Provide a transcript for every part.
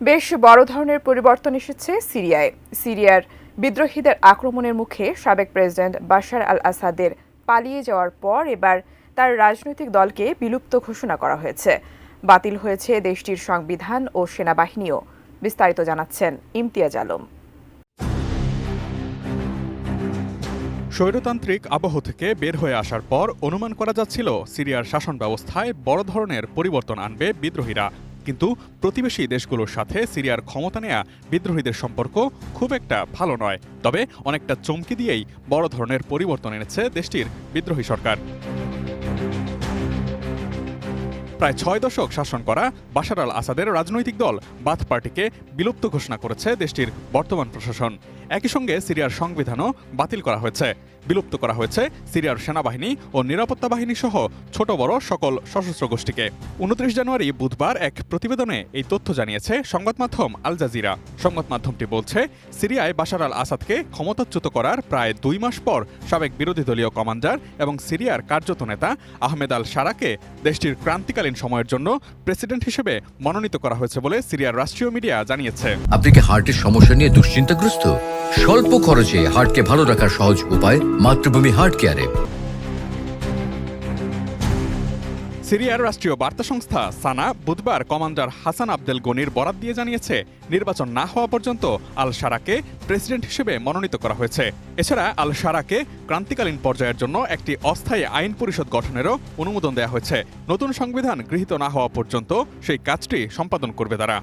বেশ বড় ধরনের পরিবর্তন এসেছে সিরিয়ায়। সিরিয়ার বিদ্রোহীদের আক্রমণের মুখে সাবেক প্রেসিডেন্ট বাশার আল আসাদের পালিয়ে যাওয়ার পর এবার তার রাজনৈতিক দলকে বিলুপ্ত ঘোষণা করা হয়েছে। বাতিল হয়েছে দেশটির সংবিধান ও সেনাবাহিনীও। বিস্তারিত জানাচ্ছেন ইমতিয়াজ আলম। স্বৈরতান্ত্রিক আবহ থেকে বের হয়ে আসার পর অনুমান করা যাচ্ছিল সিরিয়ার শাসন ব্যবস্থায় বড় ধরনের পরিবর্তন আনবে বিদ্রোহীরা। কিন্তু প্রতিবেশী দেশগুলোর সাথে সিরিয়ার ক্ষমতা নেয়া বিদ্রোহীদের সম্পর্ক খুব একটা ভালো নয়। তবে অনেকটা চমকে দিয়েই বড় ধরনের পরিবর্তন এনেছে দেশটির বিদ্রোহী সরকার। প্রায় ৬ দশক শাসন করা বাশার আল আসাদের রাজনৈতিক দল বাথ পার্টিকে বিলুপ্ত ঘোষণা করেছে দেশটির বর্তমান প্রশাসন। একই সঙ্গে সিরিয়ার সংবিধানও বাতিল করা হয়েছে। বিলুপ্ত করা হয়েছে সিরিয়ার সেনাবাহিনী ও নিরাপত্তা বাহিনী সহ ছোট বড় সকল সশস্ত্র গোষ্ঠীকে। ২৯ জানুয়ারি বুধবার এক প্রতিবেদনে এই তথ্য জানিয়েছে সংবাদ মাধ্যম আল জাজিরা। সংবাদ মাধ্যমটি বলছে, সিরিয়ায় বাশার আল আসাদকে ক্ষমতাচ্যুত করার প্রায় ২ মাস পর সাবেক বিরোধী দলীয় কমান্ডার এবং সিরিয়ার কার্যত নেতা আহমেদ আল শারাকে দেশটির ক্রান্তিকালীন সময়ের জন্য প্রেসিডেন্ট হিসেবে মনোনীত করা হয়েছে বলে সিরিয়ার রাষ্ট্রীয় মিডিয়া জানিয়েছে। আপনি কি হার্টের সমস্যা নিয়ে দুশ্চিন্তাগ্রস্ত? স্বল্প খরচে হার্টকে ভালো রাখার সহজ উপায় মাতৃভূমি হার্ট কেয়ারে। সিরিয়ার রাষ্ট্রীয় বার্তা সংস্থা সানা বুধবার কমান্ডার হাসান আবদেল গনির বরাত দিয়ে জানিয়েছে, নির্বাচন না হওয়া পর্যন্ত আল শারাকে প্রেসিডেন্ট হিসেবে মনোনীত করা হয়েছে। এছাড়া আল শারাকে ক্রান্তিকালীন পর্যায়ের জন্য একটি অস্থায়ী আইন পরিষদ গঠনেরও অনুমোদন দেওয়া হয়েছে। নতুন সংবিধান গৃহীত না হওয়া পর্যন্ত সেই কাজটি সম্পাদন করবে তারা।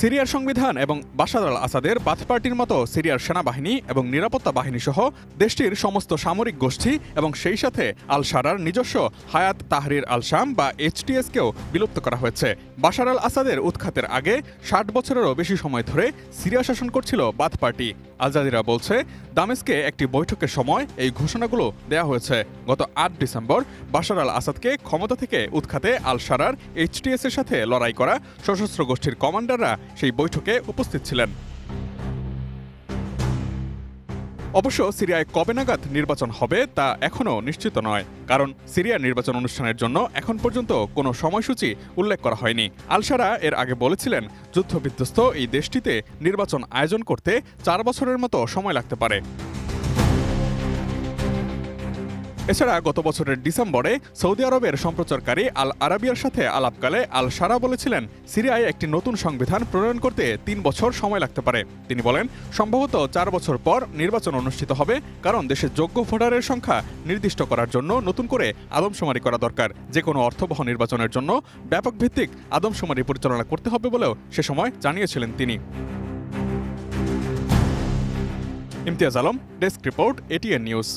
সিরিয়ার সংবিধান এবং বাশার আল আসাদের বাথ পার্টির মতো সিরিয়ার সেনাবাহিনী এবং নিরাপত্তা বাহিনী সহ দেশটির সমস্ত সামরিক গোষ্ঠী এবং সেই সাথে আল শারার নিজস্ব হায়াত তাহরির আল শাম বা HTS-কেও বিলুপ্ত করা হয়েছে। বাশার আল আসাদের উৎখাতের আগে ৬০ বছরেরও বেশি সময় ধরে সিরিয়া শাসন করছিল বাথ পার্টি। আল জাজিরা বলছে, দামেস্কে একটি বৈঠকের সময় এই ঘোষণাগুলো দেয়া হয়েছে। গত ৮ ডিসেম্বর বাশার আল আসাদকে ক্ষমতা থেকে উৎখাতে আল শারার HTS-এর সাথে লড়াই করা সশস্ত্র গোষ্ঠীর কমান্ডাররা সেই বৈঠকে উপস্থিত ছিলেন। অবশ্য সিরিয়ায় কবে নাগাদ নির্বাচন হবে তা এখনও নিশ্চিত নয়, কারণ সিরিয়ার নির্বাচন অনুষ্ঠানের জন্য এখন পর্যন্ত কোনো সময়সূচি উল্লেখ করা হয়নি। আল শারা এর আগে বলেছিলেন, যুদ্ধবিধ্বস্ত এই দেশটিতে নির্বাচন আয়োজন করতে ৪ বছরের মতো সময় লাগতে পারে। এছাড়া গত বছরের ডিসেম্বরে সৌদি আরবের সম্প্রচারকারী আল আরাবিয়ার সাথে আলাপকালে আল শারা বলেছিলেন, সিরিয়ায় একটি নতুন সংবিধান প্রণয়ন করতে ৩ বছর সময় লাগতে পারে। তিনি বলেন, সম্ভবত ৪ বছর পর নির্বাচন অনুষ্ঠিত হবে, কারণ দেশের যোগ্য ভোটারের সংখ্যা নির্দিষ্ট করার জন্য নতুন করে আদমশুমারি করা দরকার। যে কোনো অর্থবহ নির্বাচনের জন্য ব্যাপক ভিত্তিক আদমশুমারি পরিচালনা করতে হবে বলেও সে সময় জানিয়েছিলেন তিনি। Imtiaz Alam, desk report, ATN news.